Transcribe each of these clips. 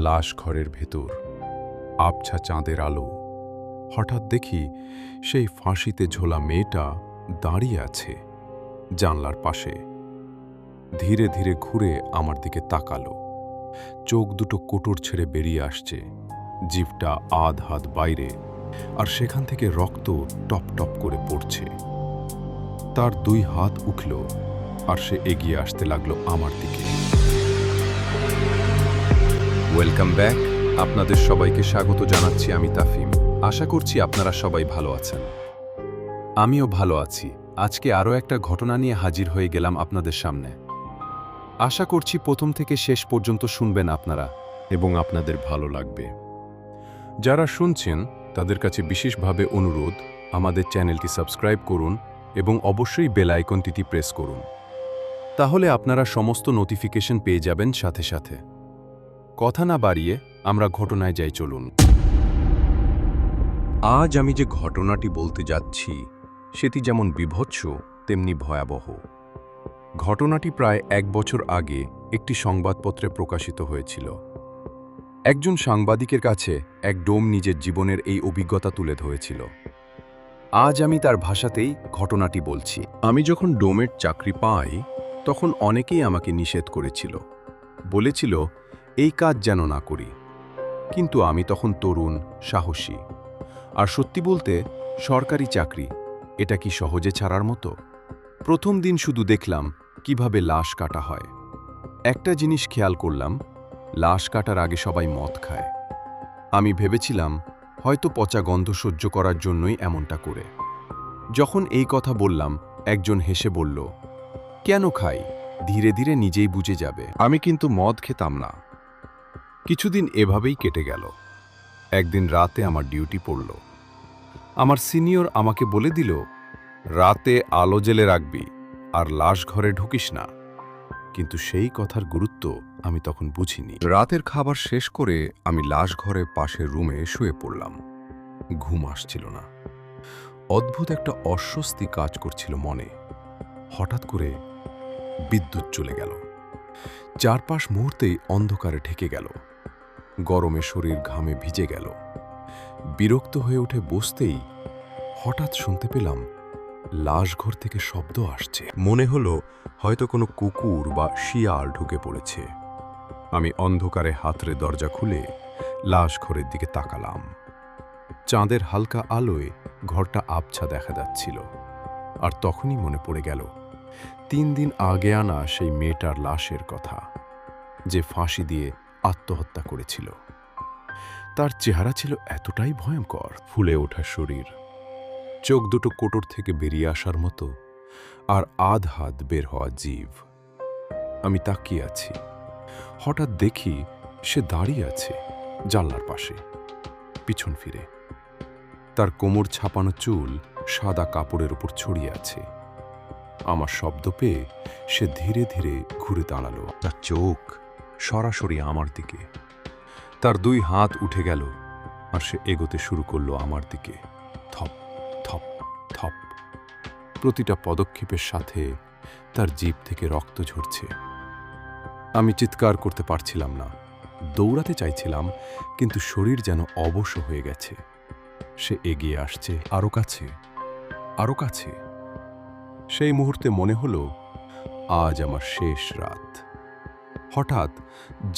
লাশ ঘরের ভেতর, আবছা চাঁদের আলো। হঠাৎ দেখি সেই ফাঁসিতে ঝোলা মেয়েটা দাঁড়িয়ে আছে জানলার পাশে। ধীরে ধীরে ঘুরে আমার দিকে তাকালো। চোখ দুটো কোটর ছেড়ে বেরিয়ে আসছে, জিভটা আধ হাত বাইরে, আর সেখান থেকে রক্ত টপ টপ করে পড়ছে। তার দুই হাত উঠল আর সে এগিয়ে আসতে লাগলো আমার দিকে। Welcome back. আপনাদের সবাইকে স্বাগত জানাচ্ছি আমি তাফিম। আশা করছি আপনারা সবাই ভালো আছেন। আমিও ভালো আছি। আজকে আরও একটা ঘটনা নিয়ে হাজির হয়ে গেলাম আপনাদের সামনে। আশা করছি প্রথম থেকে শেষ পর্যন্ত শুনবেন আপনারা এবং আপনাদের ভালো লাগবে। যারা শুনছেন তাদের কাছে বিশেষভাবে অনুরোধ, আমাদের চ্যানেলটি সাবস্ক্রাইব করুন এবং অবশ্যই বেল আইকনটি প্রেস করুন। তাহলে আপনারা সমস্ত নোটিফিকেশন পেয়ে যাবেন সাথে সাথে। কথা না বাড়িয়ে আমরা ঘটনায় যাই, চলুন। আজ আমি যে ঘটনাটি বলতে যাচ্ছি সেটি যেমন বীভৎস তেমনি ভয়াবহ। ঘটনাটি প্রায় 1 বছর আগে একটি সংবাদপত্রে প্রকাশিত হয়েছিল। একজন সাংবাদিকের কাছে এক ডোম নিজের জীবনের এই অভিজ্ঞতা তুলে ধরেছিল। আজ আমি তার ভাষাতেই ঘটনাটি বলছি। আমি যখন ডোমের চাকরি পাই তখন অনেকেই আমাকে নিষেধ করেছিল, বলেছিল এই কাজ যেন না করি। কিন্তু আমি তখন তরুণ, সাহসী, আর সত্যি বলতে সরকারি চাকরি এটা কি সহজে ছাড়ার মতো? প্রথম দিন শুধু দেখলাম কিভাবে লাশ কাটা হয়। একটা জিনিস খেয়াল করলাম, লাশ কাটার আগে সবাই মদ খায়। আমি ভেবেছিলাম হয়তো পচা গন্ধ সহ্য করার জন্যই এমনটা করে। যখন এই কথা বললাম, একজন হেসে বলল, কেন খাই, ধীরে ধীরে নিজেই বুঝে যাবে। আমি কিন্তু মদ খেতাম না। কিছুদিন এভাবেই কেটে গেল। একদিন রাতে আমার ডিউটি পড়ল। আমার সিনিয়র আমাকে বলে দিল, রাতে আলো জ্বেলে রাখবি আর লাশ ঘরে ঢুকিস না। কিন্তু সেই কথার গুরুত্ব আমি তখন বুঝিনি। রাতের খাবার শেষ করে আমি লাশ ঘরে পাশের রুমে শুয়ে পড়লাম। ঘুম আসছিল না। অদ্ভুত একটা অস্বস্তি কাজ করছিল মনে। হঠাৎ করে বিদ্যুৎ চলে গেল। চারপাশ মুহূর্তেই অন্ধকারে ঢেকে গেল। গরমে শরীর ঘামে ভিজে গেল। বিরক্ত হয়ে উঠে বসতেই হঠাৎ শুনতে পেলাম লাশঘর থেকে শব্দ আসছে। মনে হলো হয়তো কোনো কুকুর বা শিয়াল ঢুকে পড়েছে। আমি অন্ধকারে হাতড়ে দরজা খুলে লাশ ঘরের দিকে তাকালাম। চাঁদের হালকা আলোয় ঘরটা আবছা দেখা যাচ্ছিল। আর তখনই মনে পড়ে গেল 3 দিন আগে আনা সেই মেয়েটার লাশের কথা, যে ফাঁসি দিয়ে আত্মহত্যা করেছিল। তার চেহারা ছিল এতটাই ভয়ঙ্কর, ফুলে ওঠা শরীর, চোখ দুটো কোটর থেকে বেরিয়ে আসার মতো, আর আধ হাত বের হওয়া জিভ। আমি তাকিয়ে আছি। হঠাৎ দেখি সে দাঁড়িয়ে আছে জানলার পাশে, পিছন ফিরে। তার কোমর ছাপানো চুল সাদা কাপড়ের উপর ছড়িয়ে আছে। আমার শব্দ পেয়ে সে ধীরে ধীরে ঘুরে দাঁড়ালো। তার চোখ সরাসরি আমার দিকে। তার 2 হাত উঠে গেল আর সে এগোতে শুরু করলো আমার দিকে। থপ থপ থপ। প্রতিটা পদক্ষেপের সাথে তার জিভ থেকে রক্ত ঝরছে। আমি চিৎকার করতে পারছিলাম না, দৌড়াতে চাইছিলাম, কিন্তু শরীর যেন অবশ হয়ে গেছে। সে এগিয়ে আসছে আরো কাছে, আরো কাছে। সেই মুহূর্তে মনে হলো আজ আমার শেষ রাত। হঠাৎ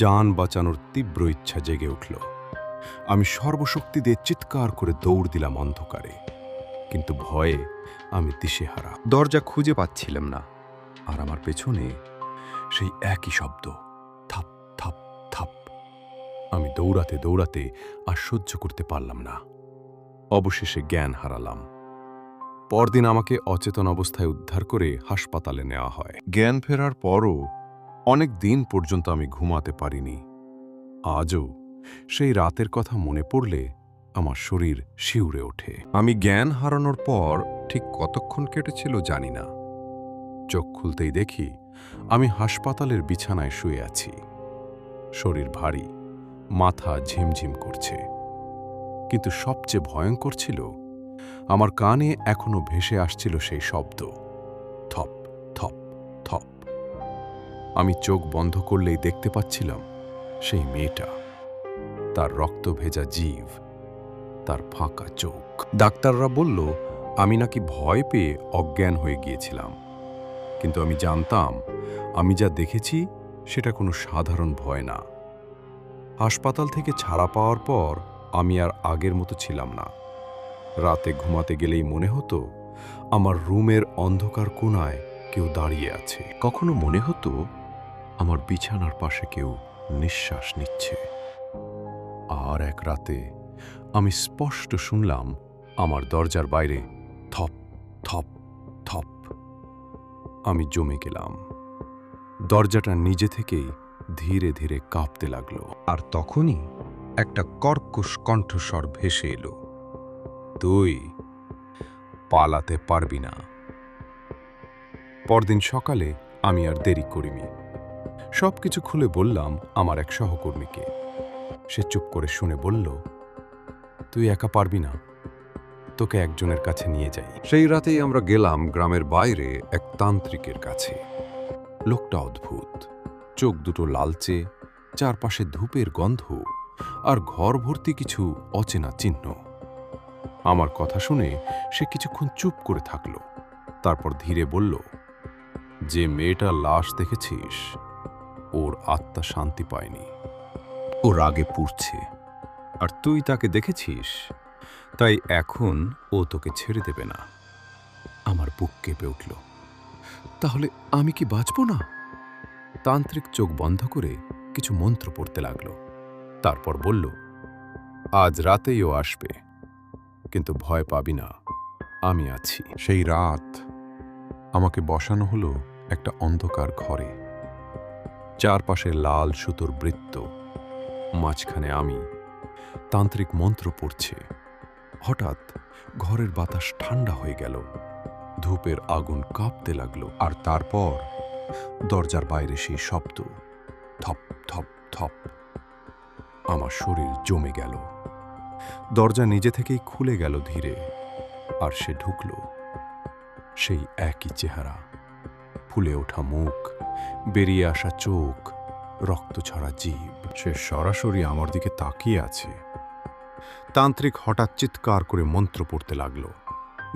জান বাঁচানোর তীব্র ইচ্ছা জেগে উঠল। আমি সর্বশক্তি দিয়ে চিৎকার করে দৌড় দিলাম অন্ধকারে, কিন্তু ভয়ে আমি দিশেহারা। দরজা খুঁজে পাচ্ছিলাম না, আর আমার পেছনে সেই একই শব্দ, থাপ থাপ থাপ। আমি দৌড়াতে দৌড়াতে আর সহ্য করতে পারলাম না। অবশেষে জ্ঞান হারালাম। পরদিন আমাকে অচেতন অবস্থায় উদ্ধার করে হাসপাতালে নেওয়া হয়। জ্ঞান ফেরার পরও অনেক দিন পর্যন্ত আমি ঘুমাতে পারিনি। আজও সেই রাতের কথা মনে পড়লে আমার শরীর শিউরে ওঠে। আমি জ্ঞান হারানোর পর ঠিক কতক্ষণ কেটেছিল জানি না। চোখ খুলতেই দেখি আমি হাসপাতালের বিছানায় শুয়ে আছি। শরীর ভারী, মাথা ঝিমঝিম করছে। কিন্তু সবচেয়ে ভয়ঙ্কর ছিল, আমার কানে এখনো ভেসে আসছিল সেই শব্দ, থপ থপ থপ। আমি চোখ বন্ধ করলেই দেখতে পাচ্ছিলাম সেই মেয়েটা, তার রক্ত ভেজা জিভ, তার ফাঁকা চোখ। ডাক্তাররা বলল আমি নাকি ভয় পেয়ে অজ্ঞান হয়ে গিয়েছিলাম, কিন্তু আমি জানতাম আমি যা দেখেছি সেটা কোনো সাধারণ ভয় না। হাসপাতাল থেকে ছাড়া পাওয়ার পর আমি আর আগের মতো ছিলাম না। রাতে ঘুমাতে গেলেই মনে হতো আমার রুমের অন্ধকার কোণায় কেউ দাঁড়িয়ে আছে। কখনো মনে হতো আমার বিছানার পাশে কেউ নিঃশ্বাস নিচ্ছে। আর এক রাতে আমি স্পষ্ট শুনলাম আমার দরজার বাইরে থপ থপ থপ। আমি জমে গেলাম। দরজাটা নিজে থেকেই ধীরে ধীরে কাঁপতে লাগলো। আর তখনই একটা কর্কশ কণ্ঠস্বর ভেসে এলো, তুই পালাতে পারবি না। পরদিন সকালে আমি আর দেরি করিনি। সবকিছু খুলে বললাম আমার এক সহকর্মীকে। সে চুপ করে শুনে বলল, তুই একা পারবি না, তোকে একজনের কাছে নিয়ে যাই। সেই রাতেই আমরা গেলাম গ্রামের বাইরে এক তান্ত্রিকের কাছে। লোকটা অদ্ভুত, চোখ দুটো লালচে, চারপাশে ধূপের গন্ধ আর ঘর ভর্তি কিছু অচেনা চিহ্ন। আমার কথা শুনে সে কিছুক্ষণ চুপ করে থাকল, তারপর ধীরে বলল, যে মেয়েটার লাশ দেখেছিস ওর আত্মা শান্তি পায়নি, ও রাগে পুড়ছে, আর তুই তাকে দেখেছিস, তাই এখন ও তোকে ছেড়ে দেবে না। আমার বুক কেঁপে উঠল। তাহলে আমি কি বাঁচব না? তান্ত্রিক চোখ বন্ধ করে কিছু মন্ত্র পড়তে লাগলো। তারপর বলল, আজ রাতেই ও আসবে, কিন্তু ভয় পাবি না, আমি আছি। সেই রাত আমাকে বসানো হলো একটা অন্ধকার ঘরে। চারপাশে লাল সুতোর বৃত্ত, মাঝখানে আমি। তান্ত্রিক মন্ত্র পড়ছে। হঠাৎ ঘরের বাতাস ঠান্ডা হয়ে গেল, ধূপের আগুন কাঁপতে লাগলো, আর তারপর দরজার বাইরে সেই শব্দ, থপ থপ থপ। আমার শরীর জমে গেল। দরজা নিজে থেকেই খুলে গেল ধীরে, আর সে ঢুকল। সেই একই চেহারা, ফুলে ওঠা মুখ, বেরিয়ে আসা চোখ, রক্ত ছড়া জিভ। সে সরাসরি আমার দিকে তাকিয়ে আছে। তান্ত্রিক হঠাৎ চিৎকার করে মন্ত্র পড়তে লাগল।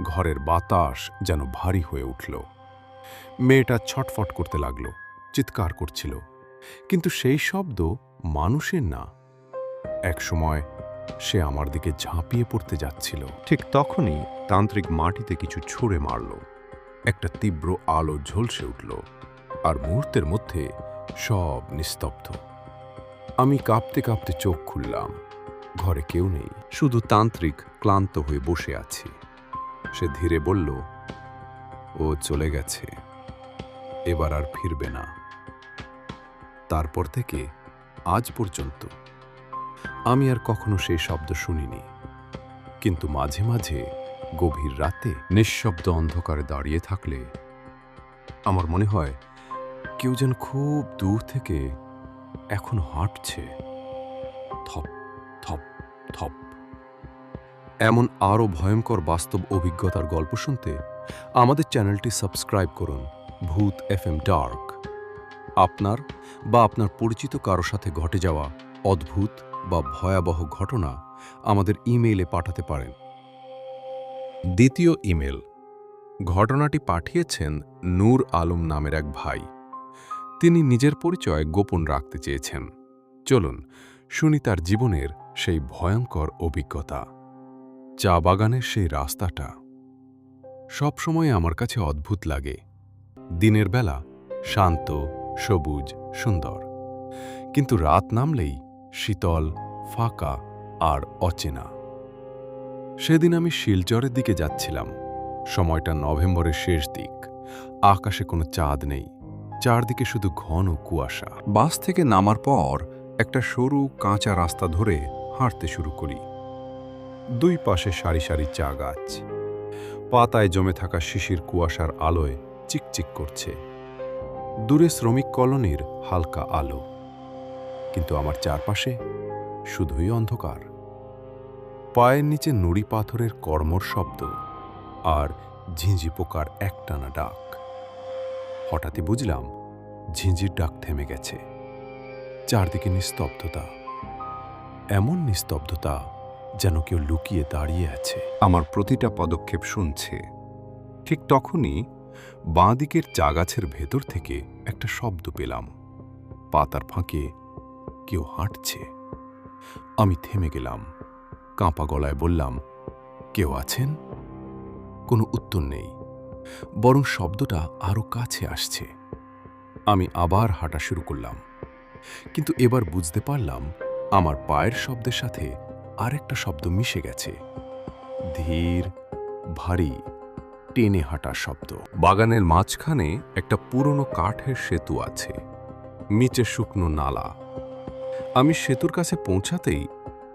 ঘরের বাতাস যেন ভারী হয়ে উঠল। মেয়েটা ছটফট করতে লাগল, চিৎকার করছিল, কিন্তু সেই শব্দ মানুষের না। একসময় সে আমার দিকে ঝাঁপিয়ে পড়তে যাচ্ছিল। ঠিক তখনই তান্ত্রিক মাটিতে কিছু ছুঁড়ে মারল। একটা তীব্র আলো ঝলসে উঠল, আর মুহূর্তের মধ্যে সব নিস্তব্ধ। আমি কাঁপতে কাঁপতে চোখ খুললাম। ঘরে কেউ নেই, শুধু তান্ত্রিক ক্লান্ত হয়ে বসে আছে। সে ধীরে বলল, ও চলে গেছে, এবার আর ফিরবে না। তারপর থেকে আজ পর্যন্ত আমি আর কখনো সেই শব্দ শুনিনি, কিন্তু মাঝে মাঝে গভীর রাতে নিঃশব্দ অন্ধকারে দাঁড়িয়ে থাকলে আমার মনে হয় কেউ যেন খুব দূর থেকে এখনো হাঁটছে, থপ থপ থপ। এমন আরও ভয়ঙ্কর বাস্তব অভিজ্ঞতার গল্প শুনতে আমাদের চ্যানেলটি সাবস্ক্রাইব করুন, ভূত এফএম ডার্ক। আপনার বা আপনার পরিচিত কারো সাথে ঘটে যাওয়া অদ্ভুত বা ভয়াবহ ঘটনা আমাদের ইমেইলে পাঠাতে পারেন। দ্বিতীয় ইমেল। ঘটনাটি পাঠিয়েছেন নূর আলম নামের এক ভাই। তিনি নিজের পরিচয় গোপন রাখতে চেয়েছেন। চলুন শুনি তার জীবনের সেই ভয়ঙ্কর অভিজ্ঞতা। চা বাগানের সেই রাস্তাটা সবসময় আমার কাছে অদ্ভুত লাগে। দিনের বেলা শান্ত, সবুজ, সুন্দর, কিন্তু রাত নামলেই শীতল, ফাঁকা আর অচেনা। সেদিন আমি শিলচরের দিকে যাচ্ছিলাম। সময়টা নভেম্বরের শেষ দিক। আকাশে কোনো চাঁদ নেই, চারদিকে শুধু ঘন কুয়াশা। বাস থেকে নামার পর একটা সরু কাঁচা রাস্তা ধরে হাঁটতে শুরু করি। দুই পাশে সারি সারি চা গাছ, পাতায় জমে থাকা শিশির কুয়াশার আলোয় চিকচিক করছে। দূরে শ্রমিক কলোনির হালকা আলো, কিন্তু আমার চারপাশে শুধুই অন্ধকার। পায়ের নিচে নুড়ি পাথরের কর্মর শব্দ আর ঝিঁঝি পোকার একটানা ডাক। হঠাৎই বুঝলাম ঝিঁঝির ডাক থেমে গেছে। চারদিকে নিস্তব্ধতা। এমন নিস্তব্ধতা যেন কেউ লুকিয়ে দাঁড়িয়ে আছে, আমার প্রতিটা পদক্ষেপ শুনছে। ঠিক তখনই বাঁ দিকের চাগাছের ভেতর থেকে একটা শব্দ পেলাম। পাতার ফাঁকে কেউ হাঁটছে। আমি থেমে গেলাম, কাঁপা গলায় বললাম, কেউ আছেন? কোনো উত্তর নেই, বরং শব্দটা আরো কাছে আসছে। আমি আবার হাঁটা শুরু করলাম, কিন্তু এবার বুঝতে পারলাম আমার পায়ের শব্দের সাথে আরেকটা শব্দ মিশে গেছে, ধীর, ভারী, টেনে হাঁটার শব্দ। বাগানের মাঝখানে একটা পুরনো কাঠের সেতু আছে, নিচে শুকনো নালা। আমি সেতুর কাছে পৌঁছাতেই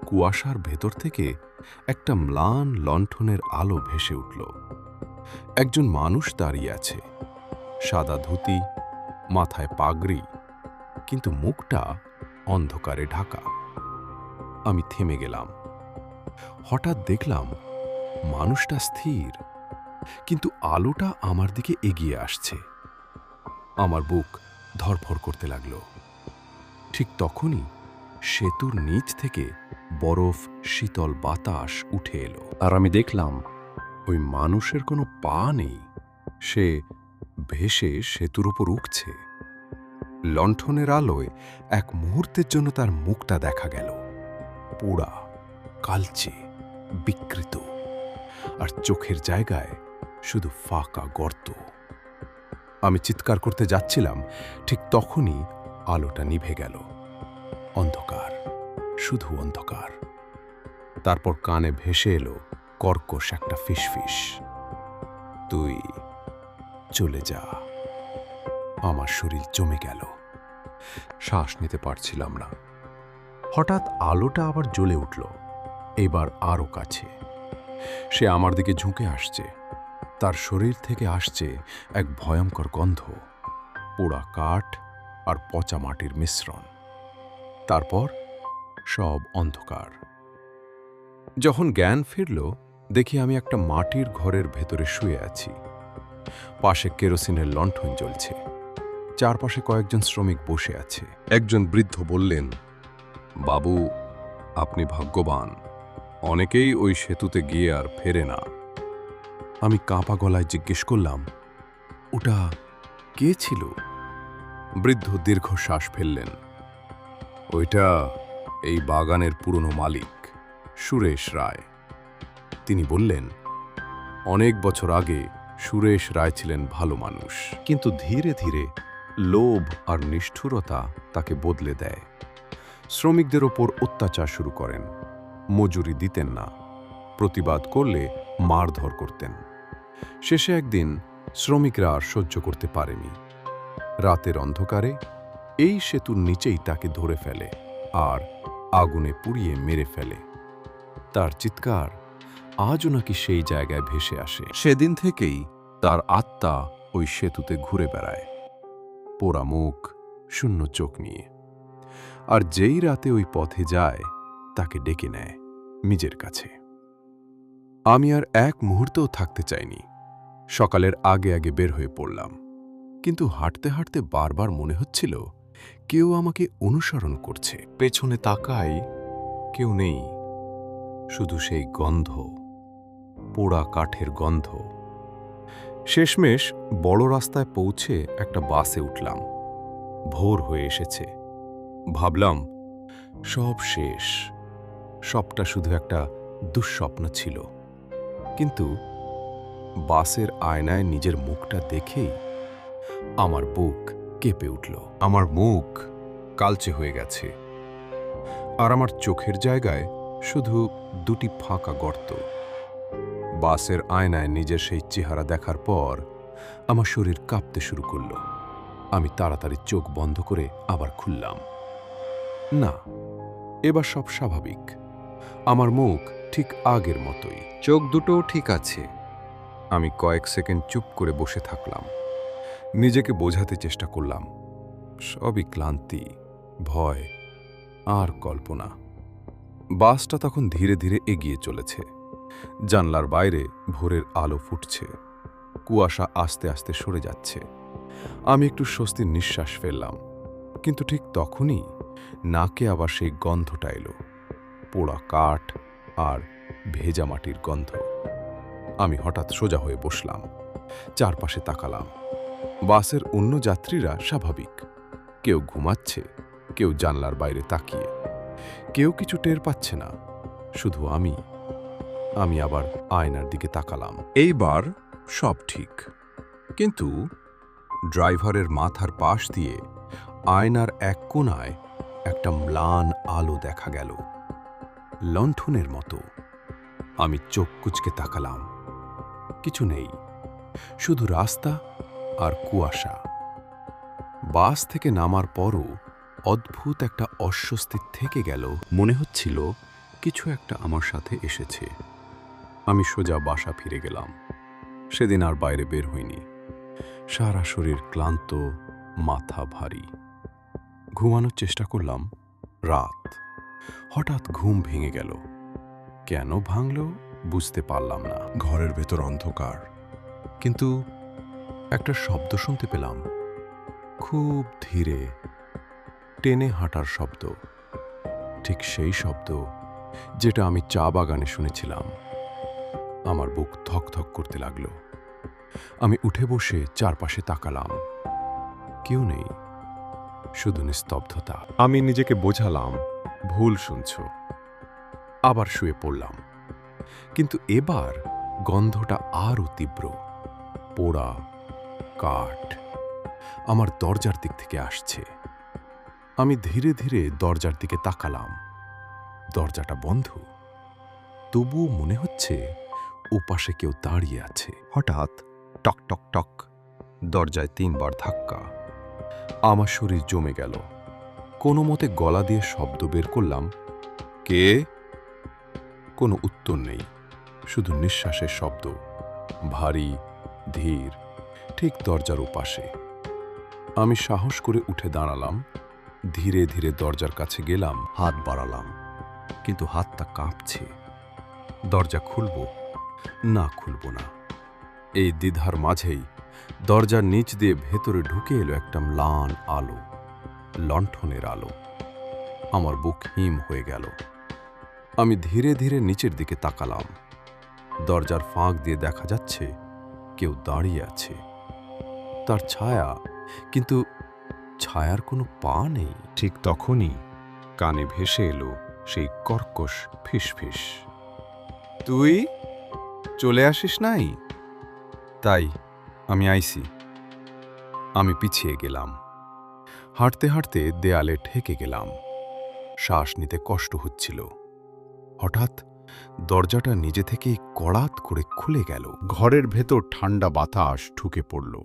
কুয়াশার ভেতর থেকে একটা ম্লান লণ্ঠনের আলো ভেসে উঠল। একজন মানুষ দাঁড়িয়ে আছে, সাদা ধুতি, মাথায় পাগড়ি, কিন্তু মুখটা অন্ধকারে ঢাকা। আমি থেমে গেলাম। হঠাৎ দেখলাম মানুষটা স্থির, কিন্তু আলোটা আমার দিকে এগিয়ে আসছে। আমার বুক ধড়ফড় করতে লাগল। ঠিক তখনই সেতুর নিচ থেকে বরফ শীতল বাতাস উঠে এলো, আর আমি দেখলাম ওই মানুষের কোনো পা নেই। সে ভেসে সেতুর উপর উঠছে। লণ্ঠনের আলোয় এক মুহূর্তের জন্য তার মুখটা দেখা গেল, পোড়া, কালচে, বিকৃত, আর চোখের জায়গায় শুধু ফাঁকা গর্ত। আমি চিৎকার করতে যাচ্ছিলাম, ঠিক তখনই আলোটা নিভে গেল। অন্ধকার, শুধু অন্ধকার। তারপর কানে ভেসে এলো কর্কশ একটা ফিসফিস, তুই চলে যা। আমার শরীর জমে গেল, শ্বাস নিতে পারছিলাম না। হঠাৎ আলোটা আবার জ্বলে উঠল, এবার আরো কাছে। সে আমার দিকে ঝুঁকে আসছে। তার শরীর থেকে আসছে এক ভয়ঙ্কর গন্ধ, পোড়া কাঠ আর পচা মাটির মিশ্রণ। তারপর সব অন্ধকার। যখন জ্ঞান ফিরল, দেখি আমি একটা মাটির ঘরের ভেতরে শুয়ে আছি। পাশে কেরোসিনের লণ্ঠন জ্বলছে, চারপাশে কয়েকজন শ্রমিক বসে আছে। একজন বৃদ্ধ বললেন, বাবু, আপনি ভাগ্যবান, অনেকেই ওই সেতুতে গিয়ে আর ফেরে না। আমি কাঁপা গলায় জিজ্ঞেস করলাম, ওটা কে ছিল? বৃদ্ধ দীর্ঘশ্বাস ফেললেন, ওইটা এই বাগানের পুরনো মালিক, সুরেশ রায়। তিনি বললেন, অনেক বছর আগে সুরেশ রায় ছিলেন ভালো মানুষ, কিন্তু ধীরে ধীরে লোভ আর নিষ্ঠুরতা তাকে বদলে দেয়। শ্রমিকদের ওপর অত্যাচার শুরু করেন, মজুরি দিতেন না, প্রতিবাদ করলে মারধর করতেন। শেষে একদিন শ্রমিকরা আর সহ্য করতে পারেনি। রাতের অন্ধকারে এই সেতুর নিচেই তাকে ধরে ফেলে আর আগুনে পুড়িয়ে মেরে ফেলে। তার চিৎকার আজও নাকি সেই জায়গায় ভেসে আসে। সেদিন থেকেই তার আত্মা ওই সেতুতে ঘুরে বেড়ায়, পোড়া মুখ, শূন্য চোখ নিয়ে। আর যেই রাতে ওই পথে যায়, তাকে ডেকে নেয় নিজের কাছে। আমি আর এক মুহূর্তও থাকতে চাইনি। সকালের আগে আগে বের হয়ে পড়লাম, কিন্তু হাঁটতে হাঁটতে বারবার মনে হচ্ছিল কেউ আমাকে অনুসরণ করছে। পেছনে তাকাই, কেউ নেই, শুধু সেই গন্ধ, পোড়া কাঠের গন্ধ। শেষমেশ বড় রাস্তায় পৌঁছে একটা বাসে উঠলাম। ভোর হয়ে এসেছে। ভাবলাম সব শেষ, সবটা শুধু একটা দুঃস্বপ্ন ছিল। কিন্তু বাসের আয়নায় নিজের মুখটা দেখেই আমার বুক কেঁপে উঠল। আমার মুখ কালচে হয়ে গেছে, আর আমার চোখের জায়গায় শুধু দুটি ফাঁকা গর্ত। বাসের আয়নায় নিজের সেই চেহারা দেখার পর আমার শরীর কাঁপতে শুরু করল। আমি তাড়াতাড়ি চোখ বন্ধ করে আবার খুললাম। না, এবার সব স্বাভাবিক। আমার মুখ ঠিক আগের মতোই, চোখ দুটোও ঠিক আছে। আমি কয়েক সেকেন্ড চুপ করে বসে থাকলাম। নিজেকে বোঝাতে চেষ্টা করলাম সবই ক্লান্তি, ভয় আর কল্পনা। বাসটা তখন ধীরে ধীরে এগিয়ে চলেছে। জানলার বাইরে ভোরের আলো ফুটছে, কুয়াশা আস্তে আস্তে সরে যাচ্ছে। আমি একটু স্বস্তির নিঃশ্বাস ফেললাম, কিন্তু ঠিক তখনই নাকে আবার সেই গন্ধটা এলো, পোড়া কাঠ আর ভেজা মাটির গন্ধ। আমি হঠাৎ সোজা হয়ে বসলাম, চারপাশে তাকালাম। বাসের অন্য যাত্রীরা স্বাভাবিক, কেউ ঘুমাচ্ছে, কেউ জানলার বাইরে তাকিয়ে, কেউ কিছু টের পাচ্ছে না। শুধু আমি আবার আয়নার দিকে তাকালাম। এইবার সব ঠিক, কিন্তু ড্রাইভারের মাথার পাশ দিয়ে আয়নার এক কোণায় একটা ম্লান আলো দেখা গেল, লণ্ঠনের মতো। আমি চোখ কুঁচকে তাকালাম, কিছু নেই, শুধু রাস্তা আর কুয়াশা। বাস থেকে নামার পরও অদ্ভুত একটা অস্বস্তি থেকে গেল। মনে হচ্ছিল কিছু একটা আমার সাথে এসেছে। আমি সোজা বাসা ফিরে গেলাম। সেদিন আর বাইরে বের হইনি। সারা শরীর ক্লান্ত, মাথা ভারী। ঘুমানোর চেষ্টা করলাম, রাত। হঠাৎ ঘুম ভেঙে গেল। কেন ভাঙল বুঝতে পারলাম না। ঘরের ভেতর অন্ধকার, কিন্তু একটা শব্দ শুনতে পেলাম, খুব ধীরে, টেনে হাঁটার শব্দ। ঠিক সেই শব্দ যেটা আমি চা বাগানে শুনেছিলাম। আমার বুক ধকধক করতে লাগলো। আমি উঠে বসে চারপাশে তাকালাম, কেউ নেই, শুধু নিস্তব্ধতা। আমি নিজেকে বোঝালাম, ভুল শুনছ। আবার শুয়ে পড়লাম, কিন্তু এবার গন্ধটা আরও তীব্র, পোড়া কাঠ আমার দরজার দিক থেকে আসছে। আমি ধীরে ধীরে দরজার দিকে তাকালাম। দরজাটা বন্ধ, তবুও মনে হচ্ছে ওপাশে কেউ দাঁড়িয়ে আছে। হঠাৎ টক টক টক, দরজায় 3 বার ধাক্কা। আমার শরীর জমে গেল। কোনো মতে গলা দিয়ে শব্দ বের করলাম, কে? কোনো উত্তর নেই, শুধু নিঃশ্বাসের শব্দ, ভারী, ধীর, ঠিক দরজার ওপাশে। আমি সাহস করে উঠে দাঁড়ালাম, ধীরে ধীরে দরজার কাছে গেলাম, হাত বাড়ালাম, কিন্তু হাতটা কাঁপছে। দরজা খুলব না খুলব না, এই দ্বিধার মাঝেই দরজার নিচ দিয়ে ভেতরে ঢুকে এলো একটা ম্লান আলো, লণ্ঠনের আলো। আমার বুক হিম হয়ে গেল। আমি ধীরে ধীরে নিচের দিকে তাকালাম। দরজার ফাঁক দিয়ে দেখা যাচ্ছে কেউ দাঁড়িয়ে আছে, তার ছায়া, কিন্তু ছায়ার কোনো পা নেই। ঠিক তখনই কানে ভেসে এলো সেই কর্কশ ফিসফিস, তুই চলে আসিস নাই? তাই আমি আইছি। আমি পিছিয়ে গেলাম, হাঁটতে হাঁটতে দেয়ালে ঠেকে গেলাম। শ্বাস নিতে কষ্ট হচ্ছিল। হঠাৎ দরজাটা নিজে থেকেই কড়াত করে খুলে গেল। ঘরের ভেতর ঠান্ডা বাতাস ঢুকে পড়ল,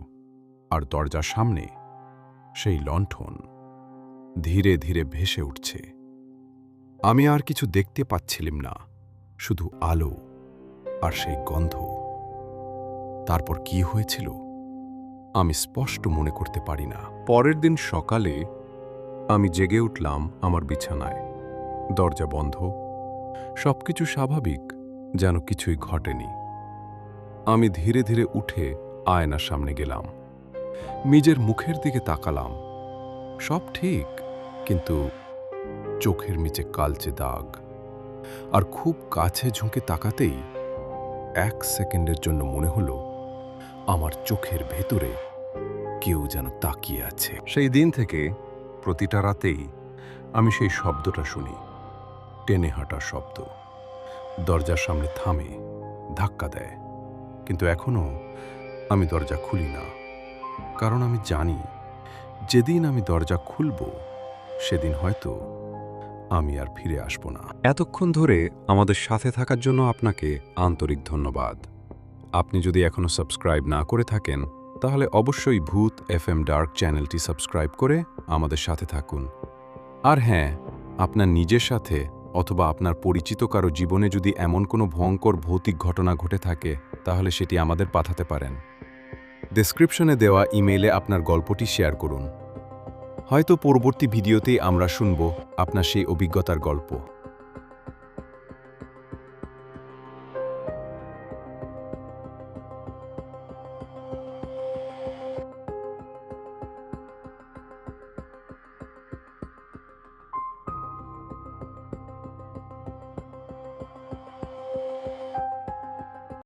আর দরজার সামনে সেই লণ্ঠন ধীরে ধীরে ভেসে উঠছে। আমি আর কিছু দেখতে পাচ্ছিলাম না, শুধু আলো আর সেই গন্ধ। তারপর কি হয়েছিল আমি স্পষ্ট মনে করতে পারি না। পরের দিন সকালে আমি জেগে উঠলাম আমার বিছানায়। দরজা বন্ধ, সবকিছু স্বাভাবিক, যেন কিছুই ঘটেনি। আমি ধীরে ধীরে উঠে আয়নার সামনে গেলাম, নিজের মুখের দিকে তাকালাম। সব ঠিক, কিন্তু চোখের নিচে কালচে দাগ। আর খুব কাছে ঝুঁকে তাকাতেই 1 সেকেন্ডের জন্য মনে হলো আমার চোখের ভেতরে কেউ যেন তাকিয়ে আছে। সেই দিন থেকে প্রতিটা রাতেই আমি সেই শব্দটা শুনি, টেনে হাঁটার শব্দ। দরজার সামনে থামে, ধাক্কা দেয়, কিন্তু এখনো আমি দরজা খুলি না, কারণ আমি জানি যেদিন আমি দরজা খুলব সেদিন হয়তো আমি আর ফিরে আসব না। এতক্ষণ ধরে আমাদের সাথে থাকার জন্য আপনাকে আন্তরিক ধন্যবাদ। আপনি যদি এখনো সাবস্ক্রাইব না করে থাকেন, তাহলে অবশ্যই ভূত FM ডার্ক চ্যানেলটি সাবস্ক্রাইব করে আমাদের সাথে থাকুন। আর হ্যাঁ, আপনার নিজের সাথে অথবা আপনার পরিচিত কারো জীবনে যদি এমন কোনো ভয়ঙ্কর ভৌতিক ঘটনা ঘটে থাকে, তাহলে সেটি আমাদের পাঠাতে পারেন। ডেসক্রিপশনে দেওয়া ইমেইলে আপনার গল্পটি শেয়ার করুন। হয়তো পরবর্তী ভিডিওতেই আমরা শুনব আপনার সেই অভিজ্ঞতার গল্প।